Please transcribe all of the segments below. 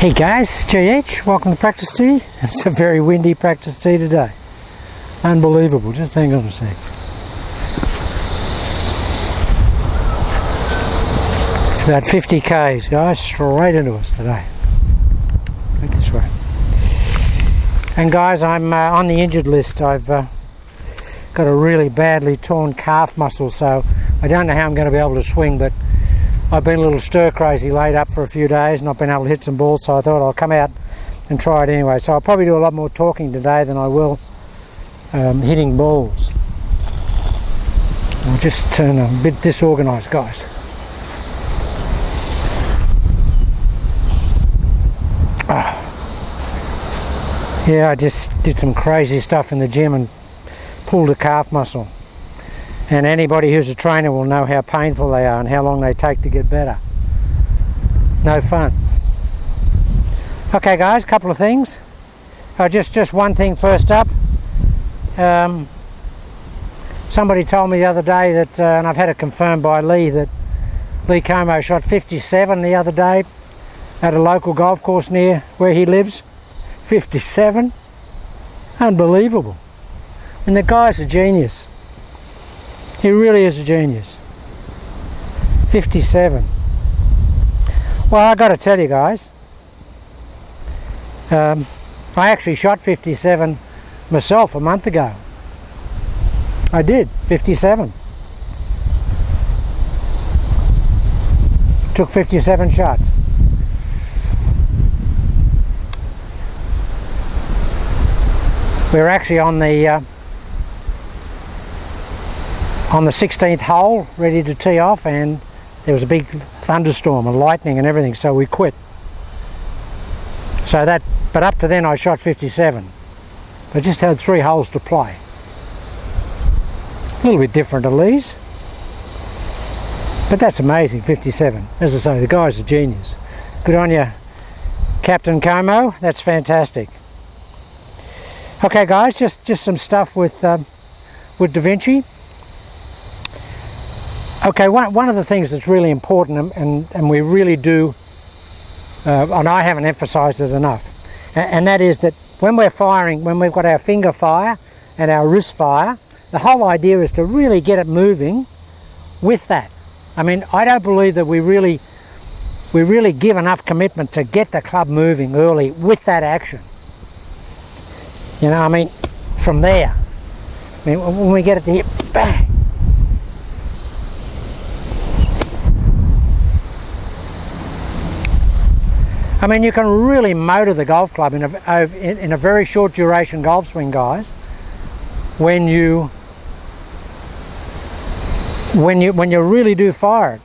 Hey guys, it's GH. Welcome to Practice Tee. It's a very windy Practice Tee today. Unbelievable. Just hang on a sec. It's about 50 k's, guys, straight into us today. Go this way. And guys, I'm on the injured list. I've got a really badly torn calf muscle, so I don't know how I'm going to be able to swing, but I've been a little stir crazy laid up for a few days, not been able to hit some balls, so I thought I'll come out and try it anyway. So I'll probably do a lot more talking today than I will hitting balls. I'll just turn a bit disorganised, guys. Yeah, I just did some crazy stuff in the gym and pulled a calf muscle. And anybody who's a trainer will know how painful they are and how long they take to get better. No fun. Okay guys, a couple of things. Just one thing first up. Somebody told me the other day that, and I've had it confirmed by Lee, that Lee Como shot 57 the other day at a local golf course near where he lives. 57? Unbelievable. And the guy's a genius. He really is a genius. 57. Well, I got to tell you guys, I actually shot 57 myself a month ago. I did, 57. Took 57 shots. We were actually on the 16th hole, ready to tee off, and there was a big thunderstorm and lightning and everything, so we quit. But up to then I shot 57. I just had 3 holes to play. A little bit different to Lee's, but that's amazing, 57. As I say, the guy's a genius. Good on you, Captain Como. That's fantastic. Okay guys, just some stuff with Davinci. Okay, one of the things that's really important, and we really do, and I haven't emphasised it enough, and that is that when we're firing, when we've got our finger fire and our wrist fire, the whole idea is to really get it moving with that. I mean, I don't believe that we really give enough commitment to get the club moving early with that action. You know, I mean, from there. I mean, when we get it to hit, bang! I mean, you can really motor the golf club in a very short duration golf swing, guys, when you really do fire it.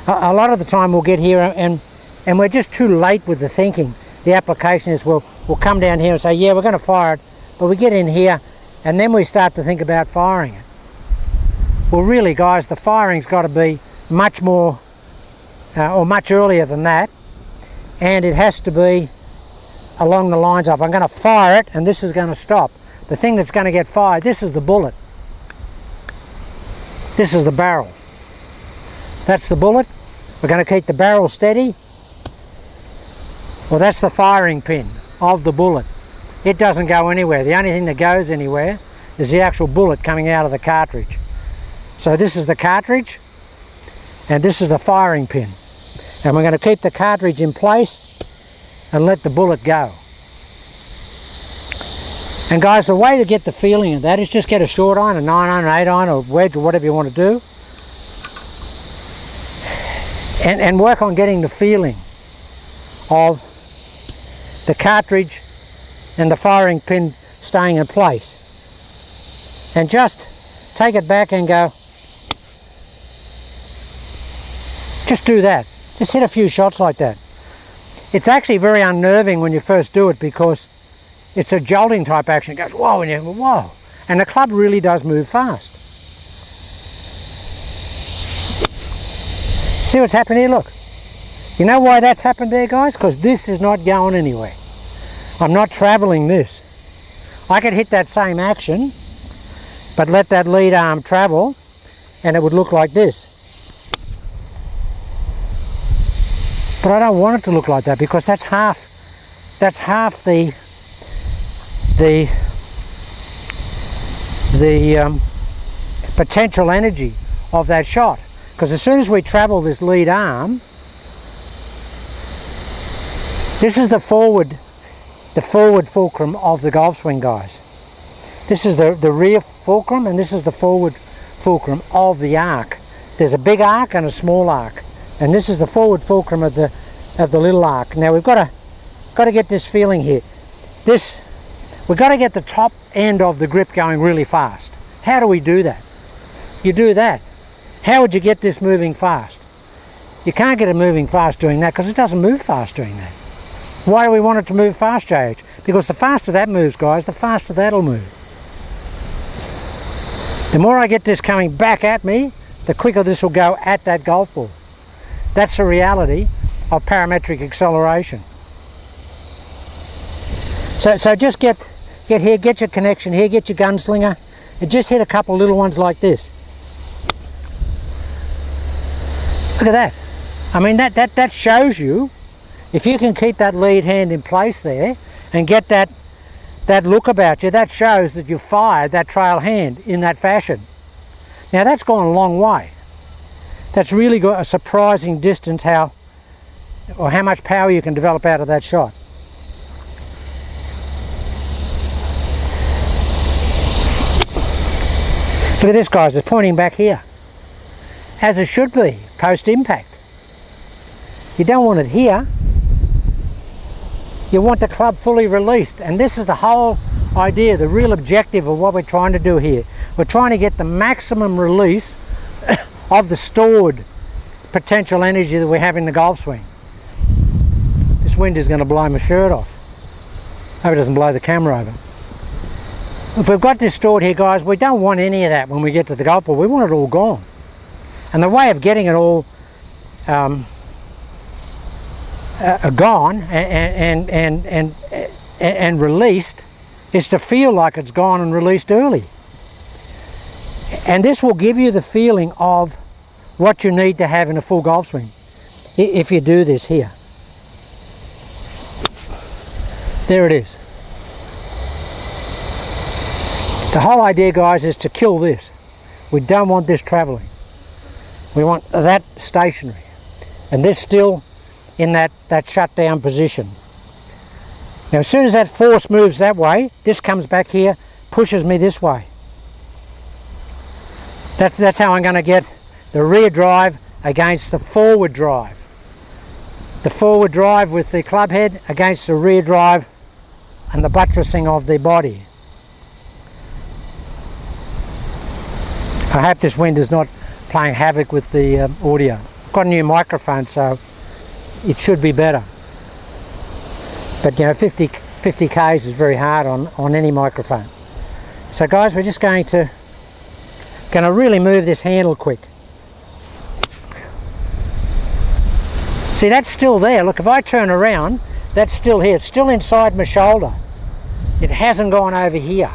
A lot of the time we'll get here and we're just too late with the thinking. The application is we'll come down here and say, yeah, we're going to fire it, but we get in here and then we start to think about firing it. Well, really, guys, the firing's got to be much more or much earlier than that. And it has to be along the lines of, I'm going to fire it and this is going to stop. The thing that's going to get fired, this is the bullet. This is the barrel. That's the bullet. We're going to keep the barrel steady. Well, that's the firing pin of the bullet. It doesn't go anywhere. The only thing that goes anywhere is the actual bullet coming out of the cartridge. So this is the cartridge and this is the firing pin. And we're going to keep the cartridge in place and let the bullet go. And guys, the way to get the feeling of that is just get a short iron, a 9-iron, an 8-iron, or wedge, or whatever you want to do. And work on getting the feeling of the cartridge and the firing pin staying in place. And just take it back and go, just do that. Just hit a few shots like that. It's actually very unnerving when you first do it because it's a jolting type action. It goes, whoa, and you go, whoa. And the club really does move fast. See what's happened here? Look. You know why that's happened there, guys? Because this is not going anywhere. I'm not travelling this. I could hit that same action, but let that lead arm travel, and it would look like this. But I don't want it to look like that, because that's half the potential energy of that shot. Because as soon as we travel this lead arm, this is the forward fulcrum of the golf swing, guys. This is the rear fulcrum, and this is the forward fulcrum of the arc. There's a big arc and a small arc, and this is the forward fulcrum of the little arc. Now we've got to get this feeling here. We've got to get the top end of the grip going really fast. How do we do that? You do that. How would you get this moving fast? You can't get it moving fast doing that, because it doesn't move fast doing that. Why do we want it to move fast, JH? Because the faster that moves, guys, the faster that'll move. The more I get this coming back at me, the quicker this will go at that golf ball. That's the reality of parametric acceleration. So just get here, get your connection here, get your gunslinger, and just hit a couple little ones like this. Look at that. I mean, that shows you, if you can keep that lead hand in place there and get that look about you, that shows that you fired that trail hand in that fashion. Now that's gone a long way. That's really got a surprising distance how much power you can develop out of that shot. Look at this, guys, it's pointing back here, as it should be, post-impact. You don't want it here. You want the club fully released, and this is the whole idea, the real objective of what we're trying to do here. We're trying to get the maximum release of the stored potential energy that we have in the golf swing. This wind is going to blow my shirt off. Hope it doesn't blow the camera over. If we've got this stored here, guys, we don't want any of that when we get to the golf ball. We want it all gone. And the way of getting it all gone and released is to feel like it's gone and released early. And this will give you the feeling of what you need to have in a full golf swing if you do this here. There it is. The whole idea, guys, is to kill this. We don't want this traveling. We want that stationary, and this still in that shut down position. Now as soon as that force moves that way, this comes back here, pushes me this way. That's how I'm going to get the rear drive against the forward drive. The forward drive with the club head against the rear drive and the buttressing of the body. I hope this wind is not playing havoc with the audio. I've got a new microphone, so it should be better. But you know, 50 k's is very hard on any microphone. So guys, we're just going to really move this handle quick. See, that's still there. Look, if I turn around, that's still here. It's still inside my shoulder. It hasn't gone over here.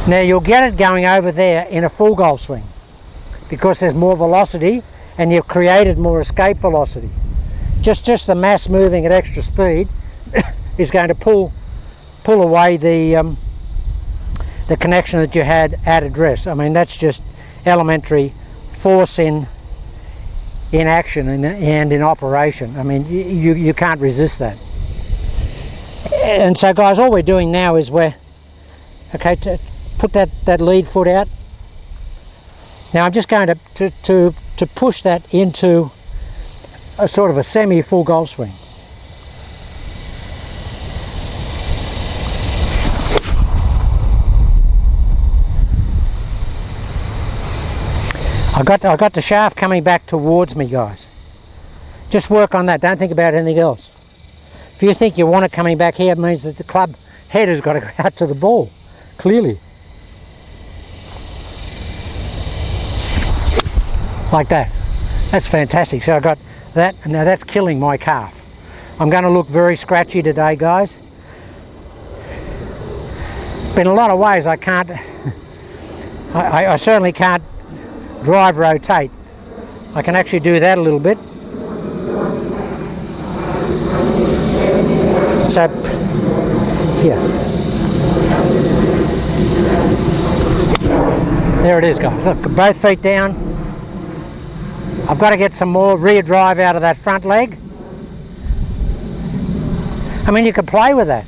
Now you'll get it going over there in a full golf swing because there's more velocity and you've created more escape velocity. Just the mass moving at extra speed is going to pull away the connection that you had at address. I mean, that's just elementary force in action and in operation. I mean, you can't resist that. And so guys, all we're doing now is to put that lead foot out. Now I'm just going to push that into a sort of a semi-full golf swing. I got the shaft coming back towards me, guys. Just work on that. Don't think about anything else. If you think you want it coming back here, it means that the club head has got to go out to the ball, clearly. Like that. That's fantastic. So I got that, and now that's killing my calf. I'm going to look very scratchy today, guys. But in a lot of ways I can't, I certainly can't drive rotate. I can actually do that a little bit. So, here. There it is, guys. Look, both feet down. I've got to get some more rear drive out of that front leg. I mean, you can play with that.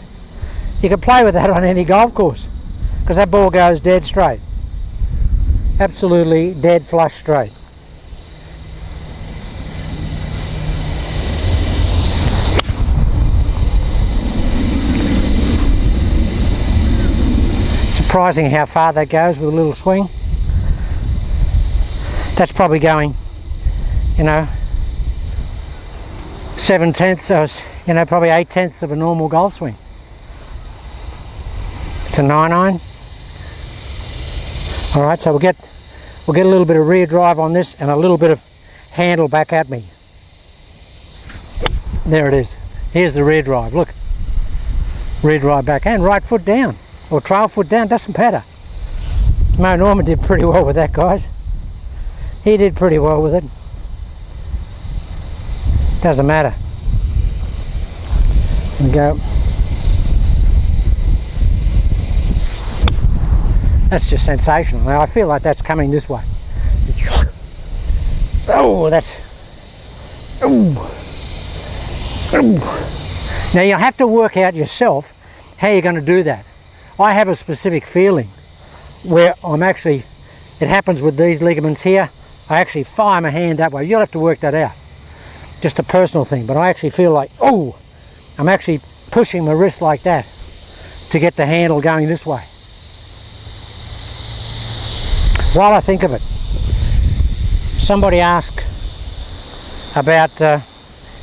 You can play with that on any golf course because that ball goes dead straight. Absolutely dead flush straight. Surprising how far that goes with a little swing. That's probably going, you know, 7/10 or, you know, probably 8/10 of a normal golf swing. It's a 9-iron. All right, so we'll get a little bit of rear drive on this and a little bit of handle back at me. There it is. Here's the rear drive. Look, rear drive back and right foot down or trail foot down. Doesn't matter. Mo Norman did pretty well with that, guys. He did pretty well with it. Doesn't matter. There we go. That's just sensational. Now I feel like that's coming this way. Oh, that's... Oh. Oh. Now you have to work out yourself how you're going to do that. I have a specific feeling where I'm actually... It happens with these ligaments here. I actually fire my hand that way. You'll have to work that out. Just a personal thing. But I actually feel like, oh, I'm actually pushing my wrist like that to get the handle going this way. While I think of it, somebody asked about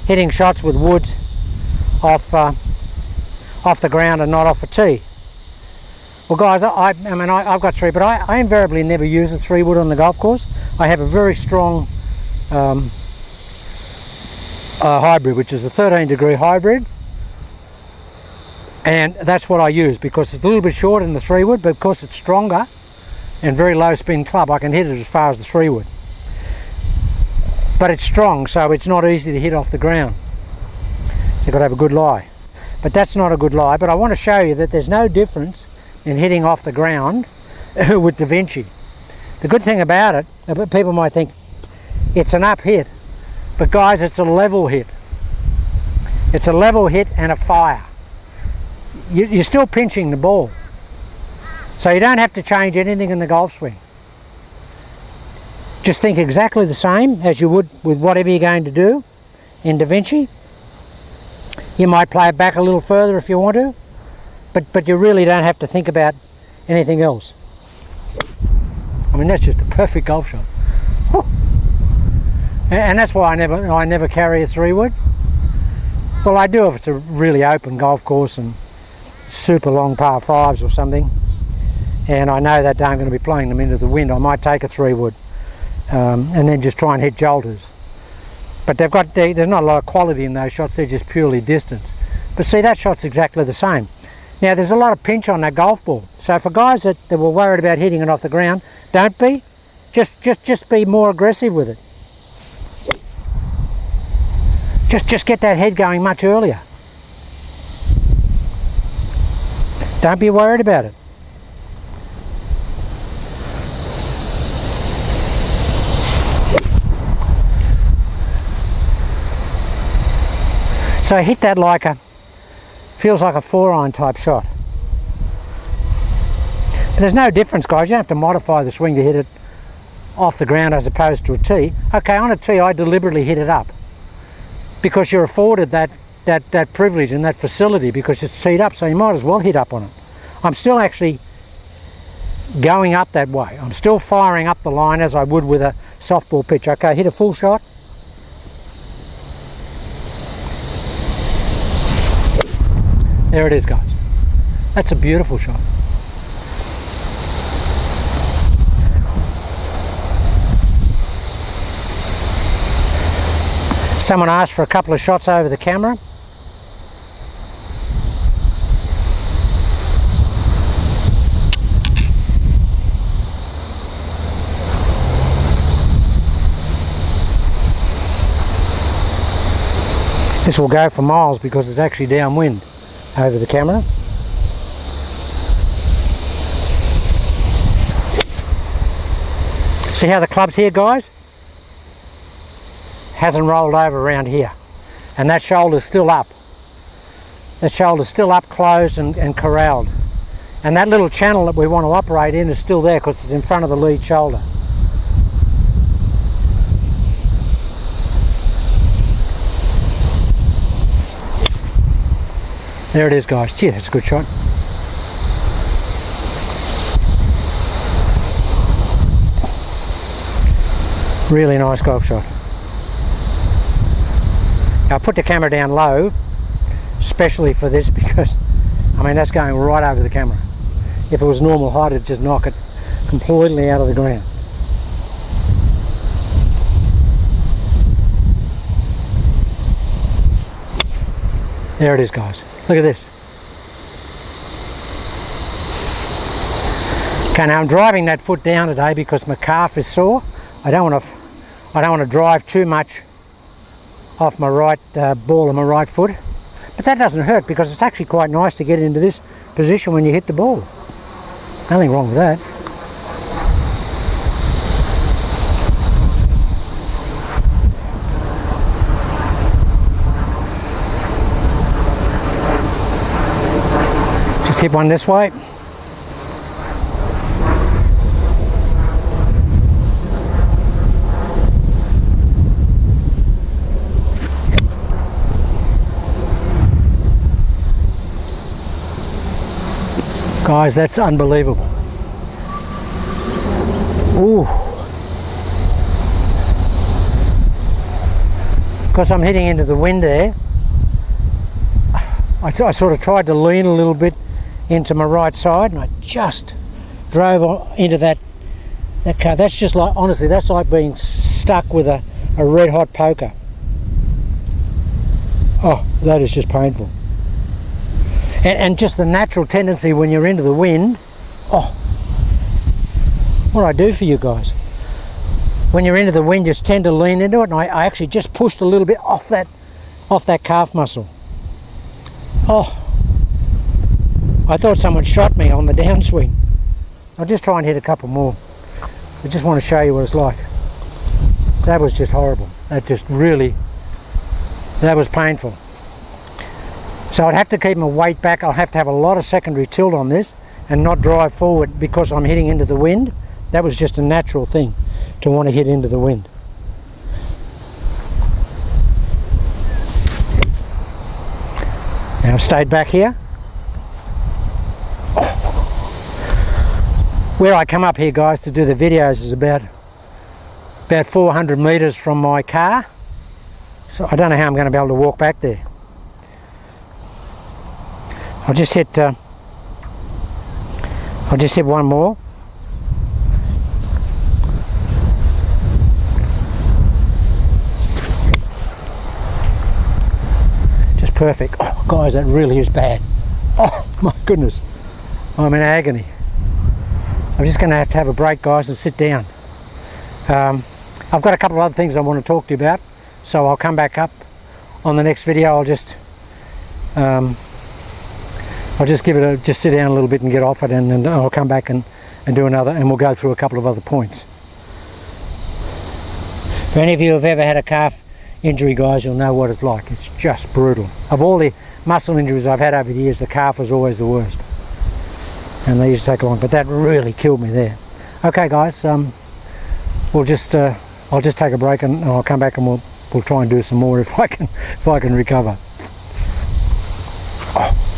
hitting shots with woods off the ground and not off a tee. Well, guys, I mean, I've got 3, but I invariably never use a 3-wood on the golf course. I have a very strong hybrid, which is a 13-degree hybrid, and that's what I use because it's a little bit shorter than the 3-wood, but because it's stronger and very low spin club, I can hit it as far as the 3-wood. But it's strong, so it's not easy to hit off the ground. You've got to have a good lie. But that's not a good lie. But I want to show you that there's no difference in hitting off the ground with Davinci. The good thing about it, people might think it's an up hit, but guys, it's a level hit. It's a level hit and a fire. You're still pinching the ball. So you don't have to change anything in the golf swing. Just think exactly the same as you would with whatever you're going to do in Davinci. You might play it back a little further if you want to, but you really don't have to think about anything else. I mean, that's just a perfect golf shot. And that's why I never carry a 3-wood. Well, I do if it's a really open golf course and super long par 5s or something, and I know that I'm going to be playing them into the wind. I might take a 3-wood and then just try and hit jolters. But there's not a lot of quality in those shots. They're just purely distance. But see, that shot's exactly the same. Now, there's a lot of pinch on that golf ball. So for guys that were worried about hitting it off the ground, don't be. Just be more aggressive with it. Just get that head going much earlier. Don't be worried about it. So hit that like feels like a 4-iron type shot. But there's no difference, guys. You don't have to modify the swing to hit it off the ground as opposed to a tee. Okay, on a tee I deliberately hit it up because you're afforded that privilege and that facility because it's teed up, so you might as well hit up on it. I'm still actually going up that way. I'm still firing up the line as I would with a softball pitch. Okay, hit a full shot. There it is, guys. That's a beautiful shot. Someone asked for a couple of shots over the camera. This will go for miles because it's actually downwind. over the camera. See how the club's here, guys? Hasn't rolled over around here. And that shoulder's still up. That shoulder's still up, closed and corralled. And that little channel that we want to operate in is still there because it's in front of the lead shoulder. There it is, guys. Gee, that's a good shot. Really nice golf shot. Now, I put the camera down low, especially for this, because, I mean, that's going right over the camera. If it was normal height, it'd just knock it completely out of the ground. There it is, guys. Look at this. Okay, now I'm driving that foot down today because my calf is sore. I don't want to drive too much off my right ball of my right foot. But that doesn't hurt because it's actually quite nice to get into this position when you hit the ball. Nothing wrong with that. Just hit one this way. Guys, that's unbelievable. Ooh. Because I'm hitting into the wind there, I sort of tried to lean a little bit into my right side and I just drove into that car. That's just like, honestly, that's like being stuck with a red hot poker. Oh, that is just painful. And just the natural tendency when you're into the wind, oh, what do I do for you guys? When you're into the wind, you just tend to lean into it, and I actually just pushed a little bit off that calf muscle. Oh, I thought someone shot me on the downswing. I'll just try and hit a couple more. I just want to show you what it's like. That was just horrible. That was painful. So I'd have to keep my weight back. I'll have to have a lot of secondary tilt on this and not drive forward because I'm hitting into the wind. That was just a natural thing to want to hit into the wind. Now I've stayed back here. Where I come up here, guys, to do the videos is about 400 metres from my car. So I don't know how I'm going to be able to walk back there. I'll just hit one more. Just perfect. Oh, guys, that really is bad. Oh, my goodness. I'm in agony. I'm just going to have a break, guys, and sit down. I've got a couple of other things I want to talk to you about, so I'll come back up on the next video. I'll just sit down a little bit and get off it, and then I'll come back and do another, and we'll go through a couple of other points. If any of you have ever had a calf injury, guys, you'll know what it's like. It's just brutal. Of all the muscle injuries I've had over the years, the calf was always the worst, and they used to take long, but that really killed me there. Okay, guys, I'll just take a break and I'll come back and we'll try and do some more if I can recover. Oh.